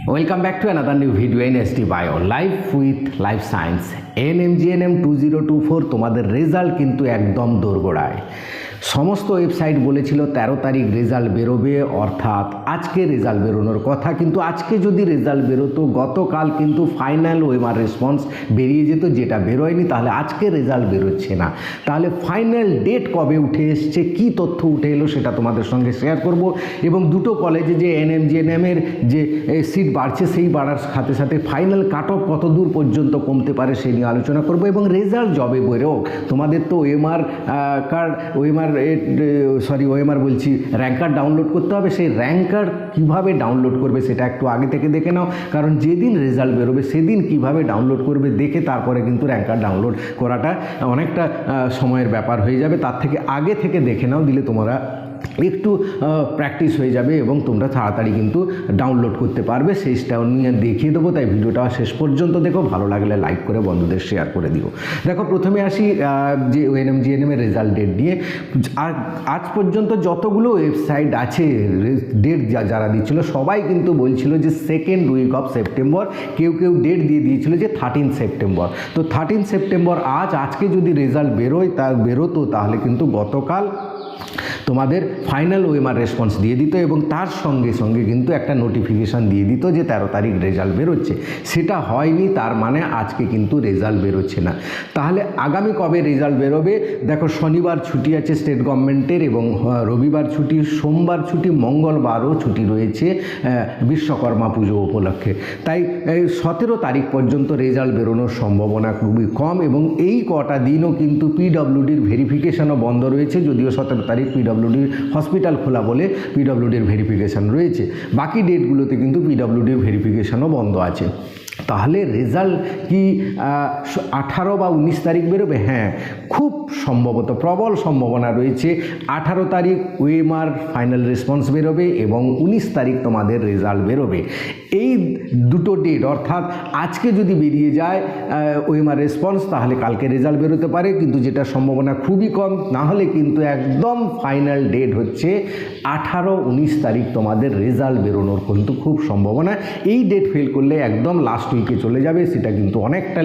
Welcome back to another new video in SD Bio Life with Life Science NMGNM 2024 তোমাদের result কিন্তু একদম দোরগোড়ায়। সমস্ত ওয়েবসাইট বলেছিল 13 তারিখ রেজাল্ট বেরোবে, অর্থাৎ আজকে রেজাল্ট বেরোনোর কথা, কিন্তু আজকে যদি রেজাল্ট বেরোতো গতকাল কিন্তু ফাইনাল ওএমআর রেসপন্স বেরিয়ে যেত, যেটা বেরোয়নি। তাহলে আজকে রেজাল্ট বেরোচ্ছে না, তাহলে ফাইনাল ডেট কবে উঠে এসছে, কি তথ্য উঠে এলো সেটা তোমাদের সঙ্গে শেয়ার করব। এবং দুটো কলেজে যে এনএমজিএনএমের যে সিট বাড়ছে, সেই বাড়ার সাথে সাথে ফাইনাল কাট অফ কত দূর পর্যন্ত কমতে পারে সেই নিয়ে আলোচনা করব। এবং রেজাল্ট যবে বেরোক, তোমাদের তো ওএমআর বলছি র্যাঙ্ক কার্ড ডাউনলোড করতে হবে। সেই র্যাঙ্ক কার্ড কীভাবে ডাউনলোড করবে সেটা একটু আগে থেকে দেখে নাও, কারণ যেদিন রেজাল্ট বেরোবে সেদিন কীভাবে ডাউনলোড করবে দেখে তারপরে কিন্তু র্যাঙ্ক কার্ড ডাউনলোড করাটা অনেকটা সময়ের ব্যাপার হয়ে যাবে। তার থেকে আগে থেকে দেখে নাও, দিলে তোমরা একটু প্র্যাকটিস হয়ে যাবে এবং তোমরা তাড়াতাড়ি কিন্তু ডাউনলোড করতে পারবে। সেইটাও নিয়ে দেখিয়ে দেবো, তাই ভিডিওটা শেষ পর্যন্ত দেখো। ভালো লাগলে লাইক করে বন্ধুদের শেয়ার করে দিও। দেখো, প্রথমে আসি যে এনএমজিএনএমের রেজাল্ট ডেট দিয়ে। আজ পর্যন্ত যতগুলো ওয়েবসাইট আছে ডেট যারা দিচ্ছিল সবাই কিন্তু বলছিল যে সেকেন্ড উইক অফ সেপ্টেম্বর, কেউ কেউ ডেট দিয়ে দিয়েছিল যে 13 সেপ্টেম্বর। তো 13 সেপ্টেম্বর আজকে যদি রেজাল্ট বেরোতো তাহলে কিন্তু গতকাল তোমাদের ফাইনাল ওএমআর রেসপন্স দিয়ে দিত এবং তার সঙ্গে সঙ্গে কিন্তু একটা নোটিফিকেশান দিয়ে দিত যে 13 তারিখ রেজাল্ট বেরোচ্ছে। সেটা হয়নি, তার মানে আজকে কিন্তু রেজাল্ট বেরোচ্ছে না। তাহলে আগামী কবে রেজাল্ট বেরোবে? দেখো, শনিবার ছুটি আছে স্টেট গভর্নমেন্টের এবং রবিবার ছুটি, সোমবার ছুটি, মঙ্গলবারও ছুটি রয়েছে বিশ্বকর্মা পুজো উপলক্ষে। তাই 17 তারিখ পর্যন্ত রেজাল্ট বেরোনোর সম্ভাবনা খুবই কম। এবং এই কটা দিনও কিন্তু পিডব্লিউডির ভেরিফিকেশানও বন্ধ রয়েছে, যদিও 17 তারিখ পিডব্লিউডির হসপিটাল খোলা বলে পিডব্লিউডির ভেরিফিকেশান রয়েছে। বাকি ডেটগুলোতে কিন্তু পিডব্লিউডির ভেরিফিকেশানও বন্ধ আছে। তাহলে রেজাল্ট কি 18 বা 19 তারিখ বেরোবে? হ্যাঁ, খুব সম্ভবত, প্রবল সম্ভাবনা রয়েছে 18 তারিখ ওএমআর ফাইনাল রেসপন্স বেরোবে এবং 19 তারিখ তোমাদের রেজাল্ট বেরোবে। এই দুটো ডেট, অর্থাৎ আজকে যদি বেরিয়ে যায় ওএমআর রেসপন্স তাহলে কালকে রেজাল্ট বেরোতে পারে, কিন্তু যেটা সম্ভাবনা খুবই কম। না হলে কিন্তু একদম ফাইনাল ডেট হচ্ছে 18-19 তারিখ তোমাদের রেজাল্ট বেরোনোর কিন্তু খুব সম্ভাবনা। এই ডেট ফেল করলে একদম লাস্ট উইকে চলে যাবে, সেটা কিন্তু অনেকটা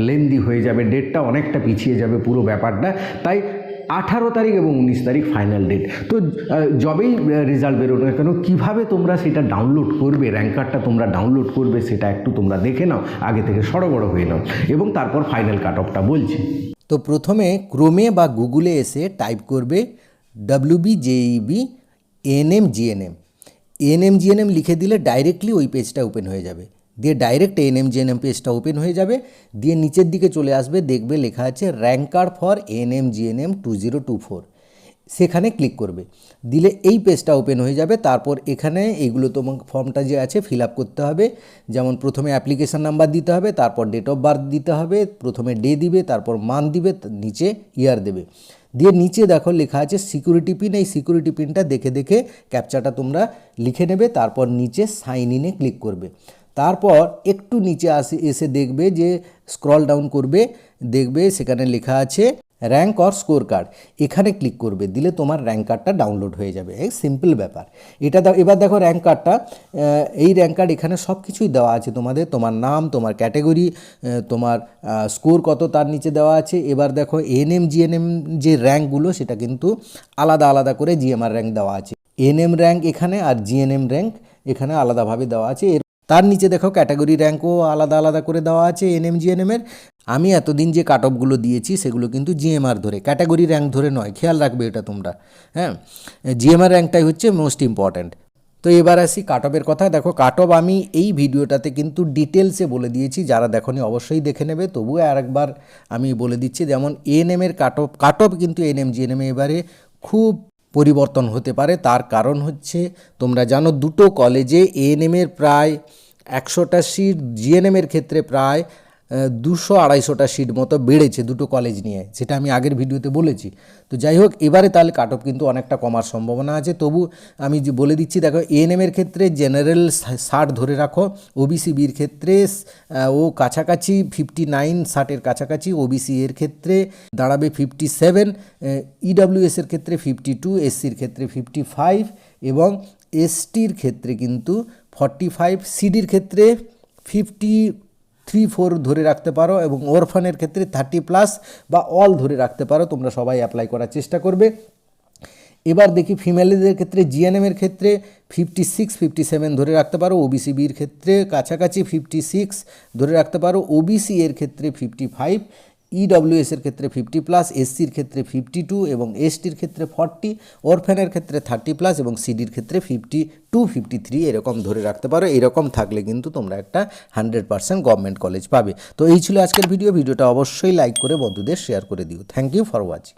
লেন্দি হয়ে যাবে, ডেটটা অনেকটা পিছিয়ে যাবে পুরো ব্যাপারটা। তাই 18 তারিখ এবং 19 তারিখ ফাইনাল ডেট। তো যবেই রেজাল্ট বেরোনো কেন, কীভাবে তোমরা সেটা ডাউনলোড করবে, র্যাঙ্ক কার্ডটা তোমরা ডাউনলোড করবে সেটা একটু তোমরা দেখে নাও, আগে থেকে সড়গড় হয়ে নাও এবং তারপর ফাইনাল কাট অফটা বলছি। তো প্রথমে ক্রোমে বা গুগলে এসে টাইপ করবে WBJEB NMGNM লিখে দিলে ডাইরেক্টলি ওই পেজটা ওপেন হয়ে যাবে। দিয়ে ডাইরেক্ট NMGNM পেজটা ওপেন হয়ে যাবে। দিয়ে নিচের দিকে চলে আসবে, দেখবে লেখা আছে র্যাঙ্ক কার্ড ফর NMGNM 2024, সেখানে ক্লিক করবে। দিলে এই পেজটা ওপেন হয়ে যাবে। তারপর এখানে এইগুলো তোমার ফর্মটা যে আছে ফিল আপ করতে হবে। যেমন প্রথমে অ্যাপ্লিকেশান নাম্বার দিতে হবে, তারপর ডেট অফ বার্থ দিতে হবে, প্রথমে ডে দিবে, তারপর মান্থ দিবে, নিচে ইয়ার দেবে। দিয়ে নিচে দেখো লেখা আছে সিকিউরিটি পিন। এই সিকিউরিটি পিনটা দেখে দেখে ক্যাপচাটা তোমরা লিখে নেবে। তারপর নিচে সাইন ইনে ক্লিক করবে। তারপর একটু নিচে এসে দেখবে যে স্ক্রল ডাউন করবে, দেখবে সেখানে লেখা আছে র্যাঙ্ক অর স্কোর কার্ড। এখানে ক্লিক করবে, দিলে তোমার র্যাঙ্ক কার্ডটা ডাউনলোড হয়ে যাবে। এই সিম্পল ব্যাপার এটা। এবার দেখো র্যাঙ্ক কার্ডটা, এই র্যাঙ্ক কার্ড এখানে সব কিছুই দেওয়া আছে তোমার নাম, তোমার ক্যাটেগরি, তোমার স্কোর কত তার নিচে দেওয়া আছে। এবার দেখো NMGNM যে র্যাঙ্কগুলো সেটা কিন্তু আলাদা আলাদা করে GMR র্যাঙ্ক দেওয়া আছে। NM র্যাঙ্ক এখানে আর GNM র্যাঙ্ক এখানে আলাদাভাবে দেওয়া আছে। তার নিচে দেখো ক্যাটাগরি র্যাঙ্কও আলাদা আলাদা করে দেওয়া আছে NMGNM-এর। আমি এতদিন যে কাট অফগুলো দিয়েছি সেগুলো কিন্তু GMR ধরে, ক্যাটাগরি র্যাঙ্ক ধরে নয়, খেয়াল রাখবে এটা তোমরা। হ্যাঁ, GMR র্যাঙ্কটাই হচ্ছে মোস্ট ইম্পর্ট্যান্ট। তো এবার আসি কাট অফের কথা। দেখো, কাট অফ আমি এই ভিডিওটাতে কিন্তু ডিটেলসে বলে দিয়েছি, যারা দেখোনি অবশ্যই দেখে নেবে। তবুও আরেকবার আমি বলে দিচ্ছি, যেমন NM-এর কাট অফ কিন্তু NMGNM-এ এবারে খুব পরিবর্তন হতে পারে। তার কারণ হচ্ছে, তোমরা জানো দুটো কলেজে NM-এর প্রায় 100টা সিট, GNM-এর ক্ষেত্রে প্রায় 200-250টা সিট মতো বেড়েছে দুটো কলেজ নিয়ে, সেটা আমি আগের ভিডিওতে বলেছি। তো যাই হোক, এবারে তাহলে কাট অফ কিন্তু অনেকটা কমার সম্ভাবনা আছে। তবু আমি যে বলে দিচ্ছি, দেখো NM-এর ক্ষেত্রে জেনারেল 60 ধরে রাখো, OBC-বির ক্ষেত্রে ও কাছাকাছি 59-60-এর কাছাকাছি, OBC-এর ক্ষেত্রে দাঁড়াবে 57, EWS-এর ক্ষেত্রে 52, SC-র ক্ষেত্রে 55 এবং ST-র ক্ষেত্রে কিন্তু 45, সিডির ক্ষেত্রে 53-4 ধরে রাখতে পারো এবং অরফানের ক্ষেত্রে 30+ বা অল ধরে রাখতে পারো। তোমরা সবাই অ্যাপ্লাই করার চেষ্টা করবে। এবার দেখি ফিমেলদের ক্ষেত্রে জিএনএমের ক্ষেত্রে 56-57 ধরে রাখতে পারো, ওবিসি বির ক্ষেত্রে কাছাকাছি 56 ধরে রাখতে পারো, ওবিসি এর ক্ষেত্রে 55, ইডব্লিউএস এর ক্ষেত্রে 50+, এসসির ক্ষেত্রে 52 এবং এসটির ক্ষেত্রে 40, অরফ্যানের ক্ষেত্রে 30+ এবং সিডির ক্ষেত্রে 52-53 এরকম ধরে রাখতে পারো। এরকম থাকলে কিন্তু তোমরা একটা 100% গভর্নমেন্ট কলেজ পাবে। তো এই ছিল আজকের ভিডিওটা অবশ্যই লাইক করে বন্ধুদের শেয়ার করে দিও। Thank you for watching.